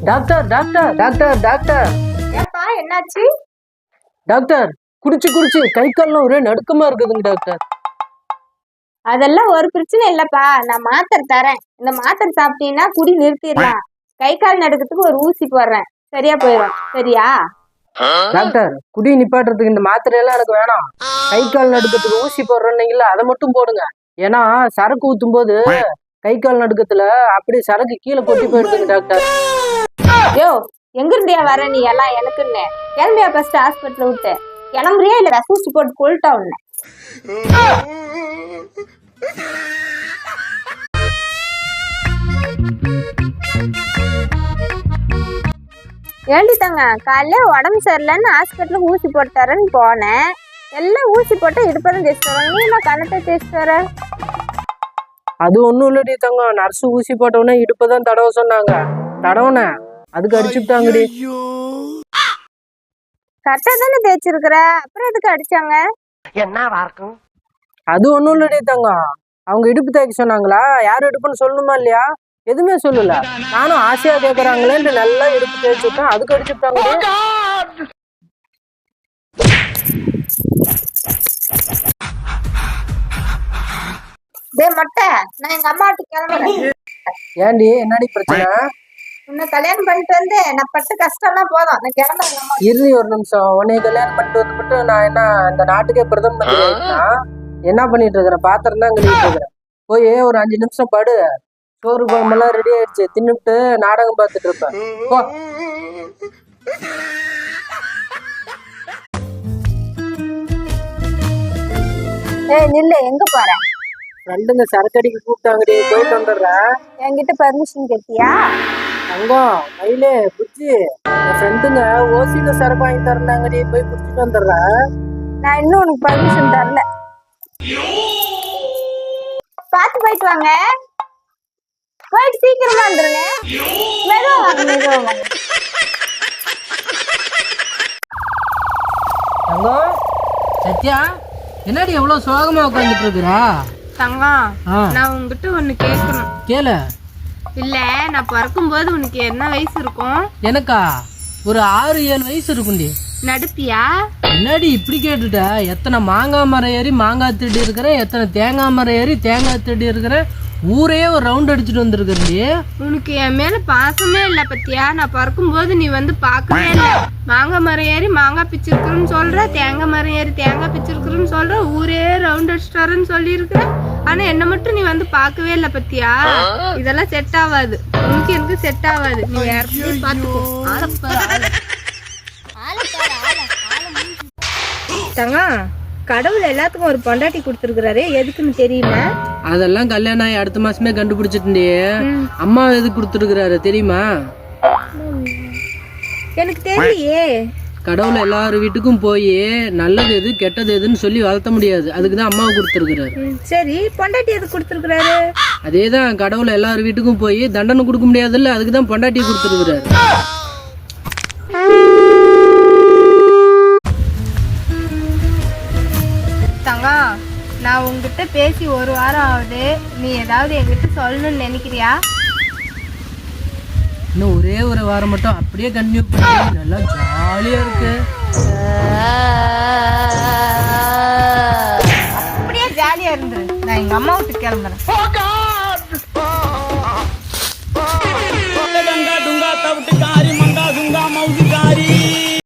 Doctor doctor doctor doctor ஏப்பா என்னாச்சு? Doctor குடிச்சு கை கால்லாம் ஒரே நடுக்கமா இருக்குதுங்க டாக்டர். அதெல்லாம் ஒரு பிரச்சனை இல்லப்பா, நான் மாத்திரை தரேன். இந்த மாத்திரை சாப்பிட்டீங்கன்னா குடி நிறுத்திடலாம். கை கால் நடுக்கிறதுக்கு ஒரு ஊசி போடுறேன், சரியா போயிடும். சரியா? டாக்டர் குடி நிப்பாட்டுறதுக்கு இந்த மாத்திரையெல்லாம் எனக்கு வேணாம். கை கால் நடுக்கத்துக்கு ஊசி போடுறீங்களா, அதை மட்டும் போடுங்க. ஏன்னா சரக்கு ஊத்தும் போது கை கால் நடுக்கத்துல அப்படியே சரக்கு கீழே கொட்டி போயிடுதுங்க டாக்டர். யோ, எங்க இருந்தியா வர நீ எல்லாம் எனக்குன்னு? கிளம்பியா ஃபர்ஸ்ட் ஹாஸ்பிட்டல் விட்டு? கிளம்புறியா இல்ல ஊசி போட்டு கொல்லிட்டா உன்னை? ஏண்டித்தாங்க, காலையில உடம்பு சரியில்லைன்னு ஹாஸ்பிட்டலுக்கு ஊசி போட்டு தரேன்னு போனேன். எல்லாம் ஊசி போட்டு இடுப்பதான் தேய்ச்சிட்டு வராங்க, நீ என்ன கணத்தை தேய்ச்சிட்டு வர? அது ஒண்ணும் இல்லடி தங்க, நர்ஸ் ஊசி போட்டவுடனே இடுப்பதான் தடவை சொன்னாங்க. தடவுன அதுக்கு அடிச்சுட்டாங்கடி. கரெக்டா தானே தேய்ச்சிருக்கிற, அப்புறம் எதுக்கு அடிச்சாங்க? அது ஒண்ணும் இல்லடி தங்க, அவங்க இடுப்பு தேய்க்க சொன்னாங்களா, யார் இடுப்புன்னு சொல்லணுமா இல்லையா? எதுவுமே சொல்லல. நானும் ஆசையா கேக்குறாங்களேன்னு நல்லா இடுப்பு தேய்ச்சி விட்டேன், அதுக்கு அடிச்சுட்டாங்க. மொட்டை, நான் எங்க அம்மா வீட்டுக்கு கிளம்புறேன். ஏண்டி என்னடி பிரச்சனை? உன்னை கல்யாணம் பண்ணிட்டு வந்து நான் பட்ட கஷ்டம்லாம் போதும், நான் கிளம்புறேன். இரு ஒரு நிமிஷம். உன்னைய கல்யாணம் பண்ணிட்டு வந்துட்டு நான் என்ன இந்த நாட்டுக்கே பிரதம மந்திரி ஆயிட்டா? என்ன பண்ணிட்டு இருக்கிறேன்? பாத்திரம் தான் கழுவிட்டு இருக்கிறேன். போய் ஒரு 5 நிமிஷம் படு. சோறு குழம்பெல்லாம் ரெடி ஆயிடுச்சு, தின்னுட்டு நாடகம் பார்த்துட்டு இருப்பேன். போ. நில்லு, எங்க போற? ரெண்டுங்க சரக்கடிக்கு கூப்பிட்டாங்கடி, போயிட்டு வந்துடுறேன். என்கிட்ட பர்மிஷன் கேட்டியா? தங்கம் மயிலே புச்சி, என் ஃப்ரெண்டுங்க ஓசியில சரக்கு வாங்கி தரந்தாங்கடி, போய் குடிச்சிட்டு வந்துடுறேன். நான் இன்னும் உனக்கு பர்மிஷன் தரல. பார்த்து போயிட்டு வாங்க, போயிட்டு சீக்கிரமா வந்துருங்க. மெதுவா வாங்க, மெதுவா வாங்க. தங்கம் சத்யா, என்னடி எவ்வளவு சோகமா உட்காந்துட்டு இருக்கிறா? தங்கம், நான் உங்ககிட்ட ஒண்ணு கேட்கணும். கேளு. இல்ல, நான் பிறக்கும் போது உனக்கு என்ன வயசு இருக்கும்? எனக்கா ஒரு 6-7 வயசு இருக்குண்டி. நடுப்பியா? என்னடி இப்படி கேட்டுட்ட? எத்தனை மாங்காய் மரம் ஏறி மாங்காய் திருடி இருக்கிறேன், எத்தனை தேங்காய் மரம் ஏறி தேங்காய் திருடி இருக்கிறேன், ஊரே ஒரு ரவுண்ட் அடிச்சுட்டு வந்திருக்கிறீ. உனக்கு என் மேல பாசமே இல்ல பத்தியா? நான் பிறக்கும் போது நீ வந்து பாக்கவே இல்ல. மாங்காய் மரம் ஏறி மாங்காய் பிச்சிருக்குன்னு சொல்ற, தேங்காய் மரம் ஏறி தேங்காய் பிச்சிருக்குன்னு சொல்ற, ஊரே ரவுண்ட் அடிச்சுட்டு வரேன்னு சொல்லி இருக்கிற. ஆனா என்ன மட்டும் நீ வந்து பாக்கவே இல்ல பத்தியா? இதெல்லாம் செட் ஆகாது, உனக்கு எனக்கு செட் ஆகாது. நீ யாரையும் பாத்துக்கோ. தங்கா, கடவுள் எல்லாத்துக்கும் ஒரு பொண்டாட்டி கொடுத்துருக்காரு, எதுக்குன்னு தெரியுமா? அதெல்லாம் கல்யாணம் ஆகி அடுத்த மாசமே கண்டுபிடிச்சிட்டு அம்மா எதுக்கு கொடுத்துருக்காரு தெரியுமா? எனக்கு தெரியலையே. கடவுள் எல்லாரு வீட்டுக்கும் போய் நல்லது எது கெட்டது எதுன்னு சொல்லி வளர்த்த முடியாது, அதுக்குதான் அம்மாவை கொடுத்துருக்காரு. சரி, பொண்டாட்டி எதுக்கு கொடுத்துருக்காரு? அதேதான், கடவுள் எல்லாரு வீட்டுக்கும் போய் தண்டனை கொடுக்க முடியாதுல்ல, அதுக்குதான் பொண்டாட்டியை கொடுத்துருக்காரு. தங்கா, நான் உங்ககிட்ட பேசி 1 வாரம் ஆகுது. நீ ஏதாவது என்கிட்ட சொல்லணும்னு நினைக்கிறியா? இன்னும் ஒரே ஒரு வாரம் மட்டும் அப்படியே கண்டினியூ பண்ணி நல்லா ஜாலியா இருக்கு. அப்படியே ஜாலியா இருந்து நான் எங்க அம்மா வீட்டுக்கு கிளம்புறேன். डंगा डूंगा तब टिकारी मंगा दूंगा मौज कारी